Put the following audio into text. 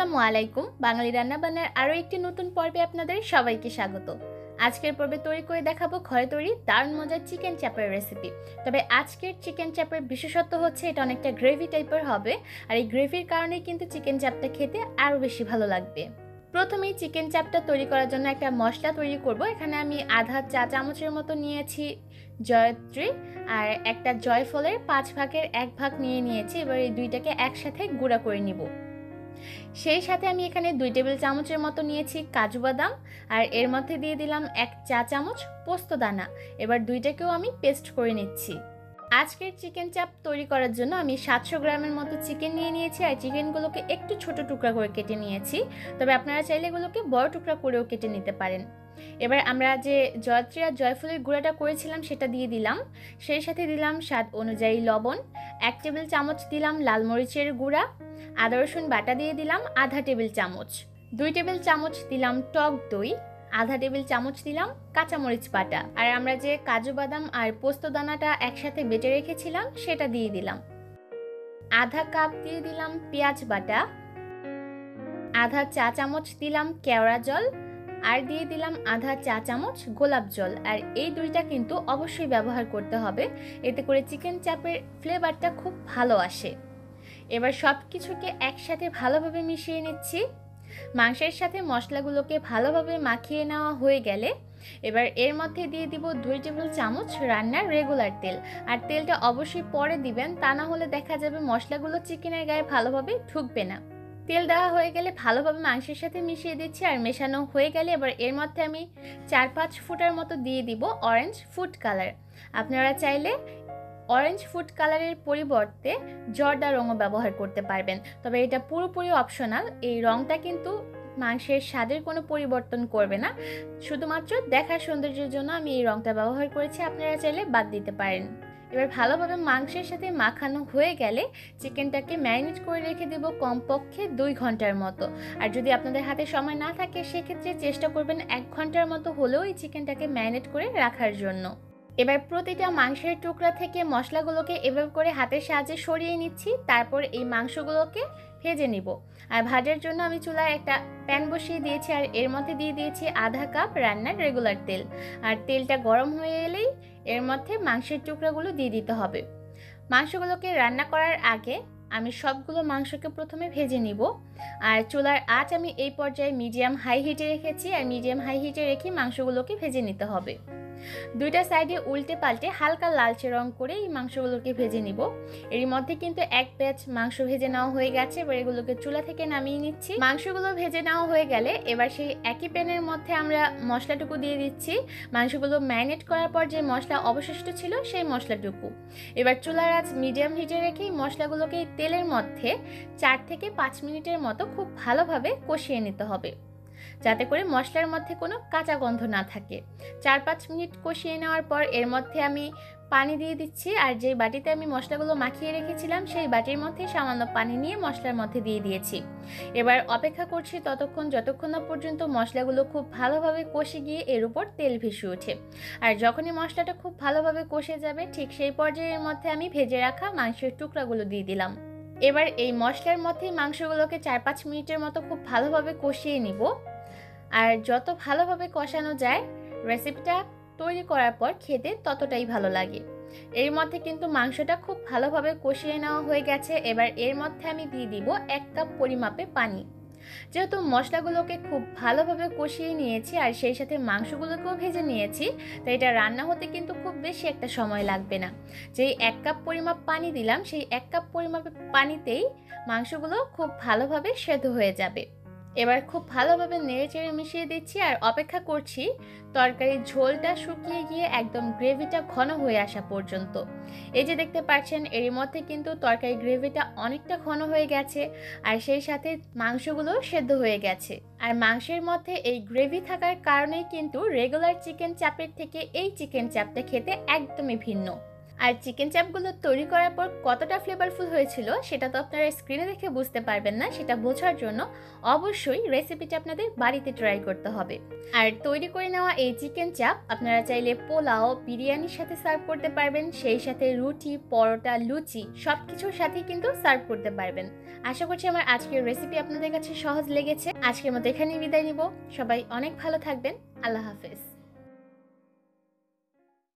আসসালামু আলাইকুম। বাঙালি রান্নাবান্নার আরও একটি নতুন পর্বে আপনাদের সবাইকে স্বাগত। আজকের পর্বে তৈরি করে দেখাবো ঘরে তৈরি দারুণ মজার চিকেন চাপের রেসিপি। তবে আজকের চিকেন চাপের বিশেষত্ব হচ্ছে এটা অনেকটা গ্রেভি টাইপের হবে, আর এই গ্রেভির কারণেই কিন্তু চিকেন চাপটা খেতে আরও বেশি ভালো লাগবে। প্রথমেই চিকেন চাপটা তৈরি করার জন্য একটা মশলা তৈরি করব। এখানে আমি আধা চা চামচের মতো নিয়েছি জয়ত্রী, আর একটা জয়ফলের 5 ভাগের 1 ভাগ নিয়েছি। এবার এই দুইটাকে একসাথে গুঁড়া করে নিব। সেই সাথে আমি এখানে 2 টেবিল চামচের মতো নিয়েছি কাজু বাদাম, আর এর মধ্যে দিয়ে দিলাম 1 চা চামচ পোস্ত দানা। এবার দুইটাকেও আমি পেস্ট করে নিচ্ছি। আজকের চিকেন চাপ তৈরি করার জন্য আমি 700 গ্রামের মতো চিকেন নিয়েছি, আর চিকেনগুলোকে একটু ছোট টুকরা করে কেটে নিয়েছি। তবে আপনারা চাইলে এগুলোকে বড় টুকরা করেও কেটে নিতে পারেন। এবার আমরা যে জয়ত্রী আর জয়ফলের গুঁড়াটা করেছিলাম সেটা দিয়ে দিলাম। সেই সাথে দিলাম স্বাদ অনুযায়ী লবণ, 1 টেবিল চামচ দিলাম লাল মরিচের গুঁড়া, আদা রসুন বাটা দিয়ে দিলাম আধা টেবিল চামচ, 2 টেবিল চামচ দিলাম টক দই, আধা টেবিল চামচ দিলাম কাঁচামরিচ বাটা, আর আমরা যে কাজু বাদাম আর পোস্ত দানাটা একসাথে বেটে রেখেছিলাম সেটা দিয়ে দিলাম। আধা কাপ দিয়ে দিলাম পেঁয়াজ বাটা, আধা চা চামচ দিলাম কেওড়া জল, আর দিয়ে দিলাম আধা চা চামচ গোলাপ জল। আর এই দুইটা কিন্তু অবশ্যই ব্যবহার করতে হবে, এতে করে চিকেন চাপের ফ্লেভারটা খুব ভালো আসে। এবার সব কিছুকে একসাথে ভালোভাবে মিশিয়ে নিচ্ছি। মাংসের সাথে মশলাগুলোকে ভালোভাবে মাখিয়ে নেওয়া হয়ে গেলে এবার এর মধ্যে দিয়ে দিব 2 টেবিল চামচ রান্নার রেগুলার তেল। আর তেলটা অবশ্যই পরে দিবেন, তা না হলে দেখা যাবে মশলাগুলো চিকেনের গায়ে ভালোভাবে ঢুকবে না। তেল দেওয়া হয়ে গেলে ভালোভাবে মাংসের সাথে মিশিয়ে দিচ্ছি, আর মেশানো হয়ে গেলে এবার এর মধ্যে আমি 4-5 ফুটার মতো দিয়ে দিব অরেঞ্জ ফুড কালার। আপনারা চাইলে অরেঞ্জ ফুড কালারের পরিবর্তে জর্দা রঙও ব্যবহার করতে পারবেন, তবে এটা পুরোপুরি অপশনাল। এই রঙটা কিন্তু মাংসের স্বাদের কোনো পরিবর্তন করবে না, শুধুমাত্র দেখার সৌন্দর্যের জন্য আমি এই রঙটা ব্যবহার করেছি, আপনারা চাইলে বাদ দিতে পারেন। এবার ভালোভাবে মাংসের সাথে মাখানো হয়ে গেলে চিকেনটাকে ম্যারিনেট করে রেখে দেব কমপক্ষে 2 ঘন্টার মতো। আর যদি আপনাদের হাতে সময় না থাকে সেক্ষেত্রে চেষ্টা করবেন 1 ঘন্টার মতো হলেও এই চিকেনটাকে ম্যারিনেট করে রাখার জন্য। এবার প্রতিটা মাংসের টুকরা থেকে মশলাগুলোকে এভাবে করে হাতের সাহায্যে সরিয়ে নিচ্ছি, তারপর এই মাংসগুলোকে ভেজে নিব। আর ভাজার জন্য আমি চুলায় একটা প্যান বসিয়ে দিয়েছি, আর এর মধ্যে দিয়ে দিয়েছি আধা কাপ রান্নার রেগুলার তেল। আর তেলটা গরম হয়ে এলেই এর মধ্যে মাংসের টুকরাগুলো দিয়ে দিতে হবে। মাংসগুলোকে রান্না করার আগে আমি সবগুলো মাংসকে প্রথমে ভেজে নিব। আর চুলার আঁচ আমি এই পর্যায়ে মিডিয়াম হাই হিটে রেখেছি, আর মিডিয়াম হাই হিটে রেখে মাংসগুলোকে ভেজে নিতে হবে। দুইটা সাইডে উল্টে পাল্টে হালকা লালচে রং করে এই মাংসগুলোকে ভেজে নিব। এর মধ্যে কিন্তু এক ব্যাচ মাংস ভেজে নেওয়া হয়ে গেছে, এবার এগুলোকে চুলা থেকে নামিয়ে নিচ্ছি। মাংসগুলো ভেজে নেওয়া হয়ে গেলে এবার সেই একই প্যানের মধ্যে আমরা মশলাটুকু দিয়ে দিচ্ছি, মাংসগুলো ম্যারিনেট করার পর যে মশলা অবশিষ্ট ছিল সেই মশলাটুকু। এবার চুলার আঁচ মিডিয়াম হিটে রেখেই মশলাগুলোকে তেলের মধ্যে 4 থেকে 5 মিনিটের মতো খুব ভালোভাবে কষিয়ে নিতে হবে, যাতে করে মশলার মধ্যে কোনো কাঁচা গন্ধ না থাকে। 4-5 মিনিট কষিয়ে নেওয়ার পর এর মধ্যে আমি পানি দিয়ে দিচ্ছি, আর যে বাটিতে আমি মশলাগুলো মাখিয়ে রেখেছিলাম সেই বাটির মধ্যে সামান্য পানি নিয়ে মশলার মধ্যে দিয়ে দিয়েছি। এবার অপেক্ষা করছি যতক্ষণ না পর্যন্ত মশলাগুলো খুব ভালোভাবে কষে গিয়ে এর উপর তেল ভেসে ওঠে। আর যখনই মশলাটা খুব ভালোভাবে কষে যাবে ঠিক সেই পর্যায়ের মধ্যে আমি ভেজে রাখা মাংসের টুকরাগুলো দিয়ে দিলাম। এবার এই মশলার মধ্যেই মাংসগুলোকে 4-5 মিনিটের মতো খুব ভালোভাবে কষিয়ে নিব। আর যত ভালোভাবে কষানো যায় রেসিপিটা তৈরি করার পর খেতে ততটাই ভালো লাগে। এর মধ্যে কিন্তু মাংসটা খুব ভালোভাবে কষিয়ে নেওয়া হয়ে গেছে। এবার এর মধ্যে আমি দিয়ে দিব 1 কাপ পরিমাপে পানি। যেহেতু মশলাগুলোকে খুব ভালোভাবে কষিয়ে নিয়েছি আর সেই সাথে মাংসগুলোকেও ভেজে নিয়েছি, তাই এটা রান্না হতে কিন্তু খুব বেশি একটা সময় লাগবে না। যেই 1 কাপ পরিমাপ পানি দিলাম সেই 1 কাপ পরিমাপে পানিতেই মাংসগুলো খুব ভালোভাবে সেদ্ধ হয়ে যাবে। এবার খুব ভালোভাবে নেড়েচেড়ে মিশিয়ে দিচ্ছি আর অপেক্ষা করছি তরকারির ঝোলটা শুকিয়ে গিয়ে একদম গ্রেভিটা ঘন হয়ে আসা পর্যন্ত। এই যে দেখতে পাচ্ছেন এর মধ্যে কিন্তু তরকারির গ্রেভিটা অনেকটা ঘন হয়ে গেছে, আর সেই সাথে মাংসগুলো সেদ্ধ হয়ে গেছে। আর মাংসের মধ্যে এই গ্রেভি থাকার কারণেই কিন্তু রেগুলার চিকেন চাপের থেকে এই চিকেন চাপটা খেতে একদমই ভিন্ন। আর চিকেন চাপগুলো তৈরি করার পর কতটা ফ্লেভারফুল হয়েছিল সেটা তো আপনারা স্ক্রিনে দেখে বুঝতে পারবেন না। সেটা বোঝার জন্য অবশ্যই রেসিপিটা আপনাদের বাড়িতে ট্রাই করতে হবে। আর তৈরি করে নেওয়া এই চিকেন চাপ আপনারা চাইলে পোলাও, বিরিয়ানির সাথে সার্ভ করতে পারবেন, সেই সাথে রুটি, পরোটা, লুচি সব কিছুর সাথেই কিন্তু সার্ভ করতে পারবেন। আশা করছি আমার আজকের রেসিপি আপনাদের কাছে সহজ লেগেছে। আজকের মতো এখানেই বিদায় নিব। সবাই অনেক ভালো থাকবেন। আল্লাহ হাফেজ।